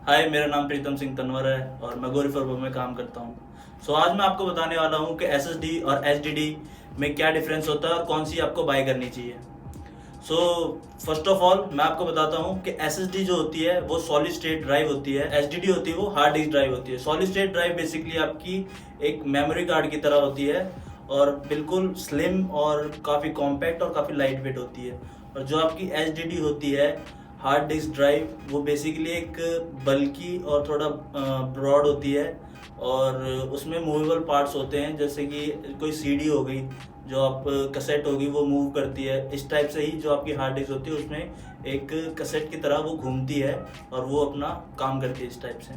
हाय, मेरा नाम प्रीतम सिंह तनवर है और मैं गोरी फॉरवर्ड में काम करता हूँ। आज मैं आपको बताने वाला हूँ कि एसएसडी और एचडीडी में क्या डिफरेंस होता है और कौन सी आपको बाय करनी चाहिए। सो फर्स्ट ऑफ ऑल मैं आपको बताता हूँ कि एसएसडी जो होती है वो सॉलिड स्टेट ड्राइव होती है, एचडीडी होती है वो हार्ड डिस्क ड्राइव होती है। सॉलिड स्टेट ड्राइव बेसिकली आपकी एक मेमोरी कार्ड की तरह होती है और बिल्कुल स्लिम और काफ़ी कॉम्पैक्ट और काफ़ी लाइट वेट होती है। और जो आपकी एचडीडी होती है हार्ड डिस्क ड्राइव, वो बेसिकली एक बल्की और थोड़ा ब्रॉड होती है और उसमें मूवेबल पार्ट्स होते हैं, जैसे कि कोई सीडी हो गई, जो आप कैसेट होगी वो मूव करती है। इस टाइप से ही जो आपकी हार्ड डिस्क होती है उसमें एक कैसेट की तरह वो घूमती है और वो अपना काम करती है इस टाइप से।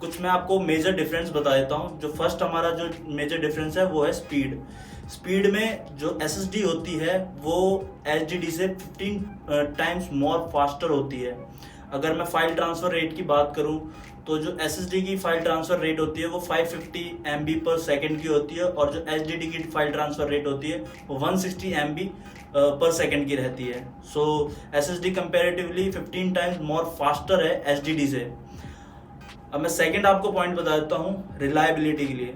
कुछ मैं आपको मेजर डिफरेंस बता देता हूँ। जो फर्स्ट हमारा जो मेजर डिफरेंस है वो है स्पीड। स्पीड में जो एसएसडी होती है वो एचडीडी से 15 टाइम्स मोर फास्टर होती है। अगर मैं फाइल ट्रांसफ़र रेट की बात करूं तो जो एसएसडी की फाइल ट्रांसफ़र रेट होती है वो 550 MB पर सेकेंड की होती है और जो एचडीडी की फाइल ट्रांसफ़र रेट होती है वो 160 MB पर सेकेंड की रहती है। SSD comparatively 15 times more faster है एचडीडी से। अब मैं सेकंड आपको पॉइंट बता देता हूँ रिलायबिलिटी के लिए।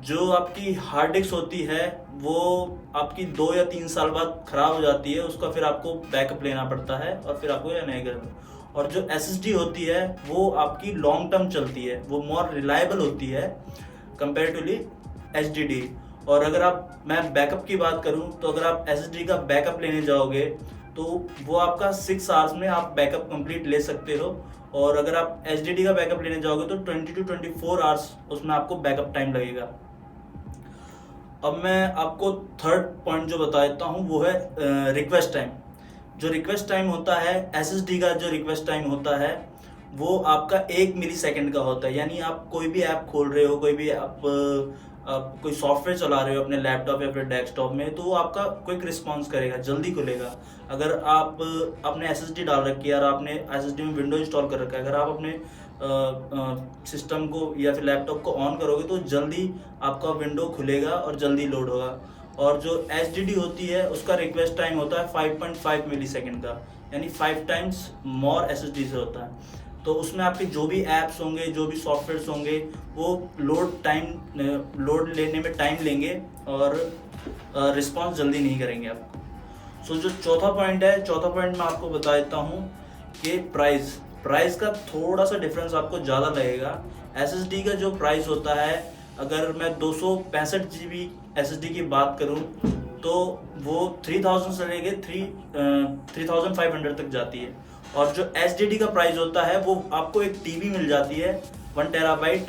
जो आपकी हार्ड डिस्क होती है वो आपकी 2 या 3 साल बाद ख़राब हो जाती है, उसका फिर आपको बैकअप लेना पड़ता है और फिर आपको यह नहीं करना। और जो एसएसडी होती है वो आपकी लॉन्ग टर्म चलती है, वो मोर रिलायबल होती है कंपेरेटिवली एचडीडी। और अगर मैं बैकअप की बात करूं तो अगर आप एसएसडी का बैकअप लेने जाओगे तो वो आपका 6 आवर्स में आप बैकअप कंप्लीट ले सकते हो। और अगर आप एचडीडी का बैकअप लेने जाओगे तो 20 to 24 आवर्स उसमें आपको बैकअप टाइम लगेगा। अब मैं आपको थर्ड पॉइंट जो बता देता हूँ वो है रिक्वेस्ट टाइम। जो रिक्वेस्ट टाइम होता है एसएसडी का, जो रिक्वेस्ट टाइम होता है वो आपका 1 मिली सेकेंड का होता है। यानी आप कोई भी ऐप खोल रहे हो, कोई भी आप कोई सॉफ्टवेयर चला रहे हो अपने लैपटॉप या फिर डेस्कटॉप में, तो वो आपका क्विक रिस्पॉन्स करेगा, जल्दी खुलेगा। अगर आप अपने एसएसडी डाल रखी है और आपने एसएसडी में विंडो इंस्टॉल कर रखा है, अगर आप अपने सिस्टम को या फिर लैपटॉप को ऑन करोगे तो जल्दी आपका विंडो खुलेगा और जल्दी लोड होगा। और जो एचडीडी होती है उसका रिक्वेस्ट टाइम होता है 5.5 मिली सेकेंड का, यानी 5 टाइम्स मोर एसएसडी से होता है। तो उसमें आपके जो भी ऐप्स होंगे, जो भी सॉफ्टवेयर्स होंगे, वो लोड लेने में टाइम लेंगे और रिस्पॉन्स जल्दी नहीं करेंगे आपको। जो चौथा पॉइंट है, चौथा पॉइंट मैं आपको बता देता हूँ कि प्राइस का थोड़ा सा डिफरेंस आपको ज़्यादा लगेगा। एसएसडी का जो प्राइस होता है, अगर मैं 265 GB एसएसडी की बात करूं तो वो 3000 से लेके 3500 तक जाती है। और जो एचडीडी का प्राइस होता है वो आपको एक टीवी मिल जाती है 1 टेराबाइट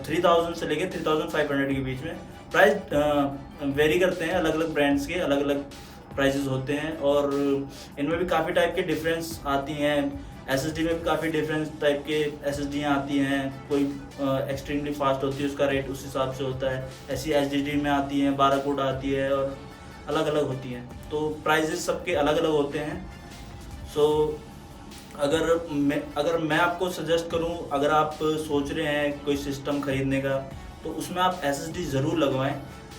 3000 से लेके 3500 के बीच में। प्राइस वेरी करते हैं, अलग अलग ब्रांड्स के अलग अलग प्राइसेस होते हैं और इनमें भी काफ़ी टाइप के डिफरेंस आती हैं। एसएसडी में भी काफ़ी डिफरेंस टाइप के एसएसडीयाँ आती हैं, कोई एक्सट्रीमली फास्ट होती है उसका रेट उस हिसाब से होता है। ऐसी एचडीडी में आती हैं 12 कोड आती है और अलग अलग होती हैं, तो प्राइजेस सबके अलग अलग होते हैं। अगर मैं आपको सजेस्ट करूं, अगर आप सोच रहे हैं कोई सिस्टम खरीदने का तो उसमें आप एसएसडी ज़रूर लगवाएं।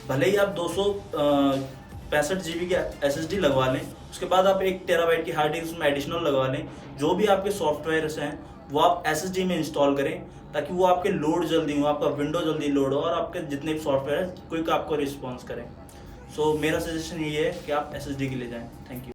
भले ही आप 265 GB की एसएसडी लगवा लें, उसके बाद आप 1 टेराबाइट की हार्ड डिस्क उसमें एडिशनल लगवा लें। जो भी आपके सॉफ्टवेयर्स हैं वो आप एसएसडी में इंस्टॉल करें ताकि वो आपके लोड जल्दी हो, आपका विंडो जल्दी लोड हो और आपके जितने भी सॉफ्टवेयर हैं क्विक आपको रिस्पॉन्स करें। मेरा सजेशन ये है कि आप एसएसडी के लिए जाएँ। Thank you.